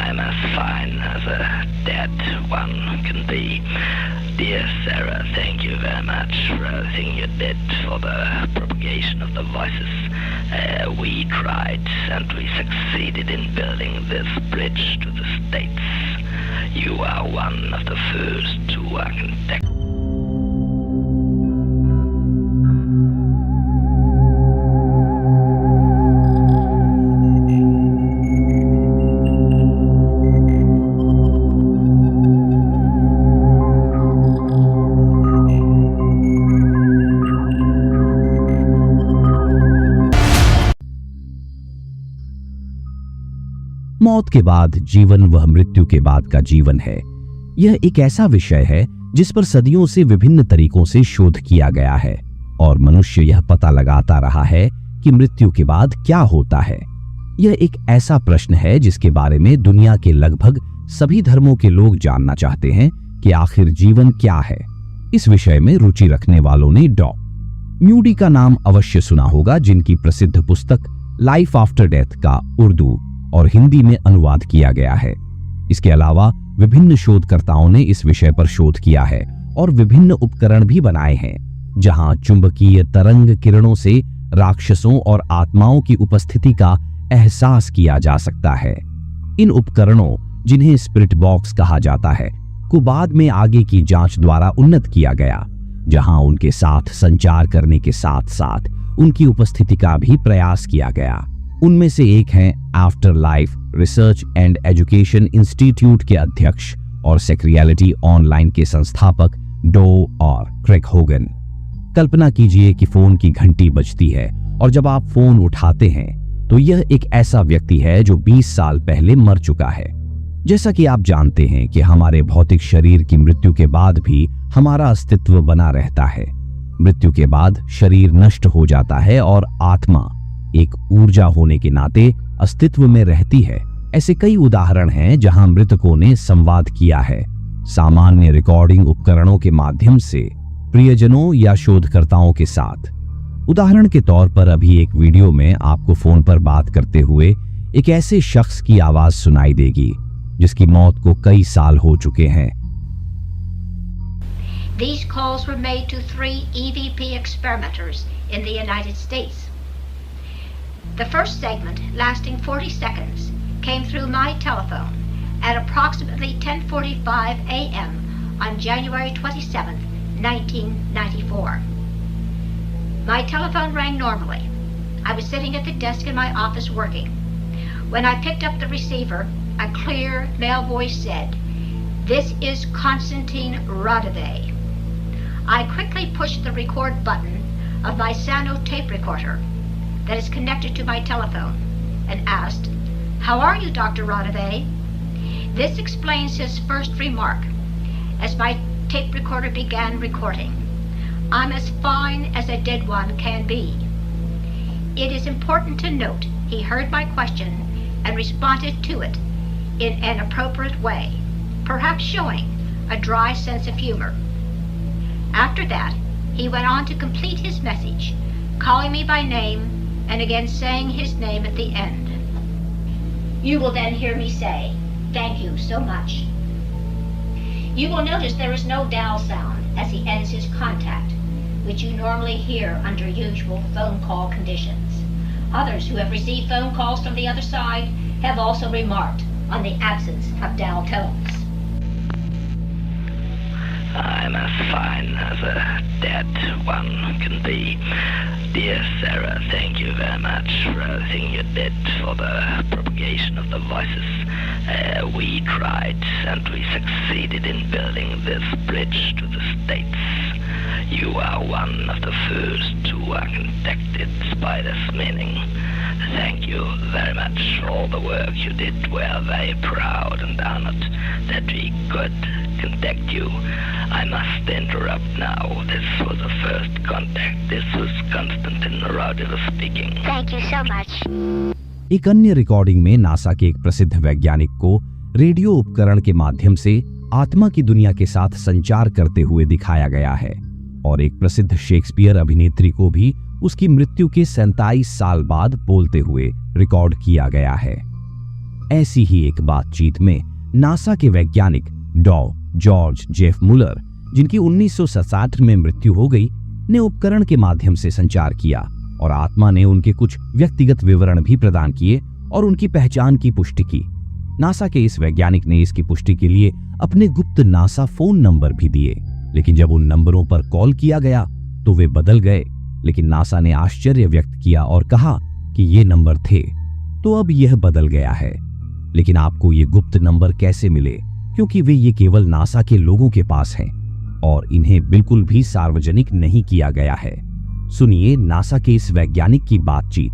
I'm as fine as a dead one can be. Dear Sarah, thank you very much for everything you did for the propagation of the voices. We tried and we succeeded in building this bridge to the States. You are one of the first to contact. मौत के बाद जीवन वह मृत्यु के बाद का जीवन है। यह एक ऐसा विषय है जिस पर सदियों से विभिन्न तरीकों से शोध किया गया है और मनुष्य यह पता लगाता रहा है कि मृत्यु के बाद क्या होता है। यह एक ऐसा प्रश्न है जिसके बारे में दुनिया के लगभग सभी धर्मों के लोग जानना चाहते हैं कि आखिर जीवन क्या है। इस विषय में रुचि रखने वालों ने डॉ. म्यूडी का नाम अवश्य सुना होगा, जिनकी प्रसिद्ध पुस्तक लाइफ आफ्टर डेथ का उर्दू और हिंदी में अनुवाद किया गया है। इसके अलावा विभिन्न शोधकर्ताओं ने इस विषय पर शोध किया है और विभिन्न उपकरण भी बनाए हैं जहां चुंबकीय तरंग किरणों से राक्षसों और आत्माओं की उपस्थिति का एहसास किया जा सकता है। इन उपकरणों, जिन्हें स्पिरिट बॉक्स कहा जाता है, को बाद में आगे की जांच द्वारा उन्नत किया गया, जहां उनके साथ संचार करने के साथ साथ उनकी उपस्थिति का भी प्रयास किया गया। उनमें से एक हैं after life research and education institute के अध्यक्ष और सेक्रियलिटी ऑनलाइन के संस्थापक डो और क्रेग होगन। कल्पना कीजिए कि फोन की घंटी बजती है और जब आप फोन उठाते हैं तो यह एक ऐसा व्यक्ति है जो 20 साल पहले मर चुका है। जैसा कि आप जानते हैं कि हमारे भौतिक शरीर की मृत्यु के बाद भी हमारा अस्तित्व बना रहता है। मृत्यु के बाद शरीर नष्ट हो जाता है और आत्मा एक ऊर्जा होने के नाते अस्तित्व में रहती है। ऐसे कई उदाहरण हैं जहां मृतकों ने संवाद किया है, सामान्य रिकॉर्डिंग उपकरणों के माध्यम से, प्रियजनों या शोधकर्ताओं के साथ। उदाहरण के तौर पर अभी एक वीडियो में आपको फोन पर बात करते हुए एक ऐसे शख्स की आवाज सुनाई देगी जिसकी मौत को कई साल हो चुके हैं। These calls were made to 3 EVP experimenters in the United States. The first segment, lasting 40 seconds, came through my telephone at approximately 10:45 a.m. on January 27, 1994. My telephone rang normally. I was sitting at the desk in my office working. When I picked up the receiver, a clear male voice said, "This is Konstantin Radovay." I quickly pushed the record button of my Sano tape recorder that is connected to my telephone and asked, "How are you, Dr. Radovay?" This explains his first remark as my tape recorder began recording. "I'm as fine as a dead one can be." It is important to note he heard my question and responded to it in an appropriate way, perhaps showing a dry sense of humor. After that, he went on to complete his message, calling me by name and again saying his name at the end. You will then hear me say, "Thank you so much." You will notice there is no dial sound as he ends his contact, which you normally hear under usual phone call conditions. Others who have received phone calls from the other side have also remarked on the absence of dial tones. I'm as fine as a dead one can be. Dear Sarah, thank you very much for everything you did for the propagation of the voices. We tried and we succeeded in building this bridge to the States. You are one of the first who are contacted by this meaning. Thank you very much for all the work you did. We are very proud and honored that we could contact you. I must interrupt now. This was the first contact. This was Konstantin Radovay speaking. Thank you so much. एक अन्य recording में NASA के एक प्रसिद्ध वैज्ञानिक को radio उपकरण के माध्यम से आत्मा की दुनिया के साथ संचार करते हुए दिखाया गया है और एक प्रसिद्ध शेक्सपियर अभिनेत्री को भी उसकी मृत्यु के 47 साल बाद बोलते हुए रिकॉर्ड किया गया है। ऐसी ही एक बातचीत में नासा के वैज्ञानिक जॉर्ज जेफ मुलर, जिनकी 1967 में मृत्यु हो गई, ने उपकरण के माध्यम से संचार किया और आत्मा ने उनके कुछ व्यक्तिगत विवरण भी प्रदान किए और उनकी पहचान की पुष्टि की। नासा के इस वैज्ञानिक ने इसकी पुष्टि के लिए अपने गुप्त नासा फोन नंबर भी दिए, लेकिन जब उन नंबरों पर कॉल किया गया तो वे बदल गए। लेकिन नासा ने आश्चर्य व्यक्त किया और कहा कि ये नंबर थे, तो अब यह बदल गया है। लेकिन आपको ये गुप्त नंबर कैसे मिले, क्योंकि वे ये केवल नासा के लोगों के पास हैं और इन्हें बिल्कुल भी सार्वजनिक नहीं किया गया है। सुनिए नासा के इस वैज्ञानिक की बातचीत।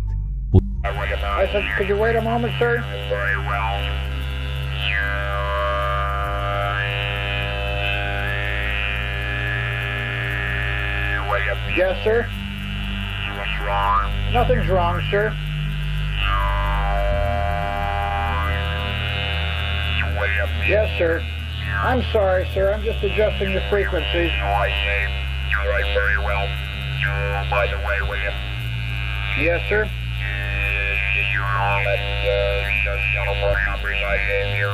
I said, could you wait a moment, sir? Very well. Yes, sir. What's wrong? Nothing's wrong, sir. Way up here. Yes, sir. I'm sorry, sir. I'm just adjusting the frequencies. I see. All right, very well. By the way, will you? Yes, sir. You know that telephone numbers I gave you?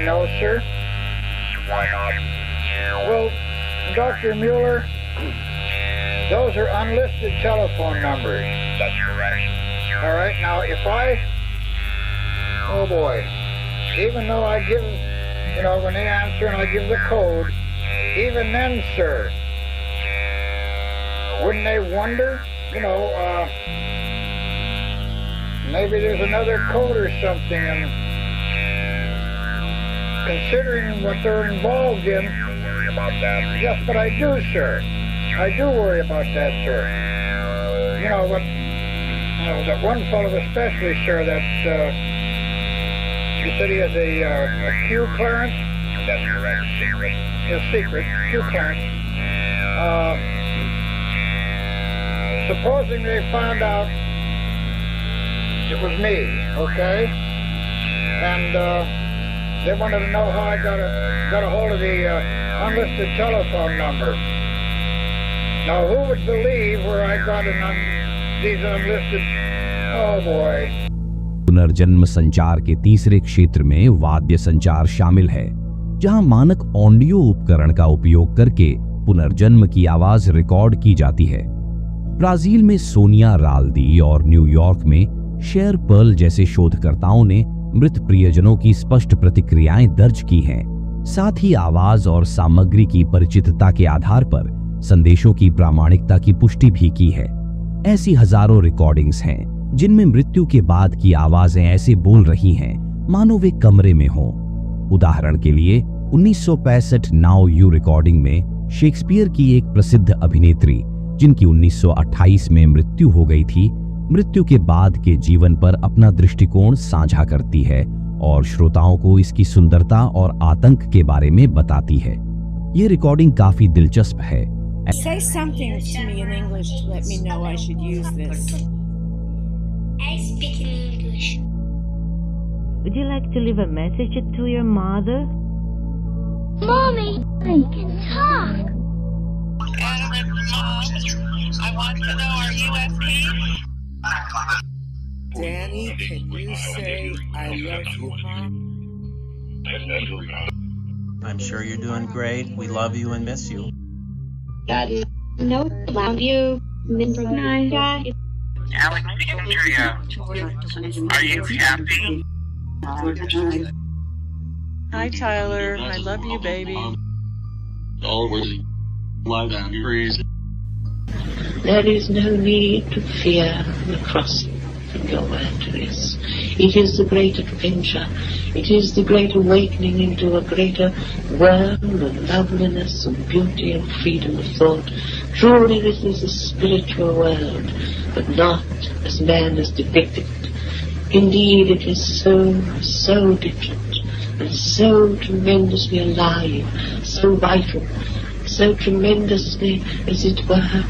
No, sir. Why not? Well, Dr. Mueller, those are unlisted telephone numbers. That's correct. All right, now if oh boy, even though I give, when they answer and I give the code, even then, sir, wouldn't they wonder, maybe there's another code or something, and considering what they're involved in, Worry about that. yes, but I do, sir. I do worry about that, sir. That one fellow especially, sir, that's, you said he has a Q clearance? That's correct. Secret. A secret Q clearance. Supposing they found out it was me, okay? And they wanted to know how I got a hold of the unlisted telephone number. Now, who would believe where I got these unlisted? Oh boy. पुनर्जन्म संचार के तीसरे क्षेत्र में वाद्य संचार शामिल है, जहां मानक ऑडियो उपकरण का उपयोग करके पुनर्जन्म की आवाज रिकॉर्ड की जाती है। ब्राजील में सोनिया राल्दी और न्यूयॉर्क में शेर पर्ल जैसे शोधकर्ताओं ने मृत प्रियजनों की स्पष्ट प्रतिक्रियाएं दर्ज की हैं। साथ ही आवाज और सामग्री की परिचितता के आधार पर संदेशों की प्रामाणिकता की पुष्टि भी की है। ऐसी हजारों रिकॉर्डिंग्स हैं जिनमें मृत्यु के बाद की आवाजें ऐसे बोल रही हैं मानो वे कमरे में हों। उदाहरण के लिए 1965 नाउ यू रिकॉर्डिंग में शेक्सपियर की एक प्रसिद्ध अभिनेत्री, जिनकी 1928 में मृत्यु हो गई थी, मृत्यु के बाद के जीवन पर अपना दृष्टिकोण साझा करती है और श्रोताओं को इसकी सुंदरता और आतंक के बारे में बताती है। ये रिकॉर्डिंग काफी दिलचस्प है। Say something to me in English to let me know I should use this. I speak in English. Would you like to leave a message to your mother? Mommy, I can talk. Adam and Mom, I want to know, are you at peace? Danny, can you say I love you, Mom? I'm sure you're doing great. We love you and miss you. Daddy, no, love you. Night. Alexandria, are you happy? Hi, Tyler. I love you, baby. Always live and breathe. There is no need to fear the crossing from your word to this. It is the great adventure. It is the great awakening into a greater world of loveliness and beauty and freedom of thought. Truly this is a spiritual world, but not as man has depicted it. Indeed, it is so different and so tremendously alive, so vital, so tremendously, as it were,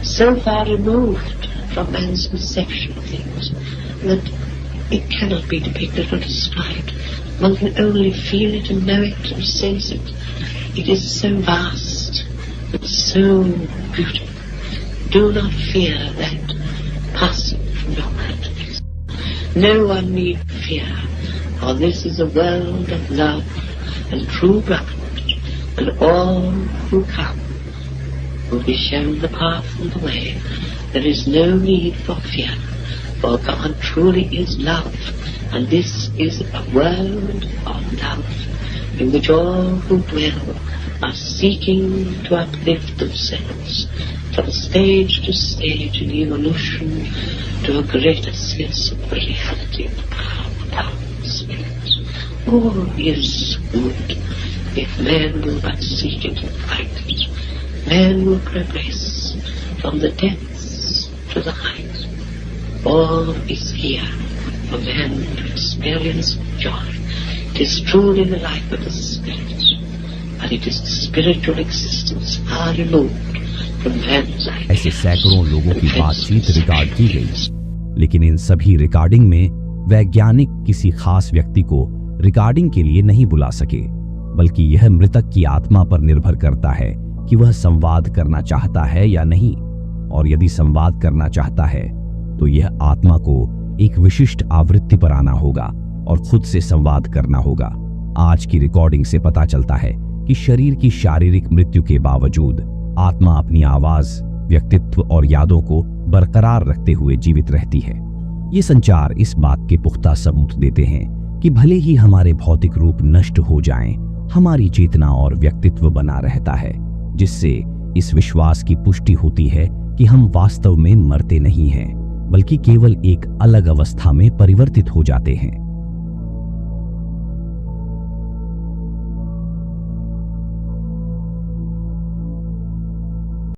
so far removed from man's conception of things that it cannot be depicted or described. One can only feel it and know it and sense it. It is so vast and so beautiful. Do not fear that passing from your mind to this. No one need fear, for this is a world of love and true brotherhood, and all who come will be shown the path and the way. There is no need for fear, for God truly is love, and this is a world of love in which all who dwell are seeking to uplift themselves from stage to stage in evolution to a greater sense of the reality of the power of the Spirit. All is good if man will but seek it and find it. Man will progress from the depths to the heights. All is here for man to experience joy. It is truly the life of the Spirit, but it is the spiritual existence far removed from man's life. ऐसे सैकड़ों लोगों की बातचीत record की गई, लेकिन इन सभी recording में वैज्ञानिक किसी खास व्यक्ति को रिकॉर्डिंग के लिए नहीं बुला सके, बल्कि यह मृतक की आत्मा पर निर्भर करता है कि वह संवाद करना चाहता है या नहीं, और यदि संवाद करना चाहता है तो यह आत्मा को एक विशिष्ट आवृत्ति पर आना होगा और खुद से संवाद करना होगा। आज की रिकॉर्डिंग से पता चलता है कि शरीर की शारीरिक मृत्यु के बावजूद आत्मा अपनी आवाज, व्यक्तित्व और यादों को बरकरार रखते हुए जीवित रहती है। ये संचार इस बात के पुख्ता सबूत देते हैं कि भले ही हमारे भौतिक रूप नष्ट हो जाएं, हमारी चेतना और व्यक्तित्व बना रहता है, जिससे इस विश्वास की पुष्टि होती है कि हम वास्तव में मरते नहीं हैं, बल्कि केवल एक अलग अवस्था में परिवर्तित हो जाते हैं।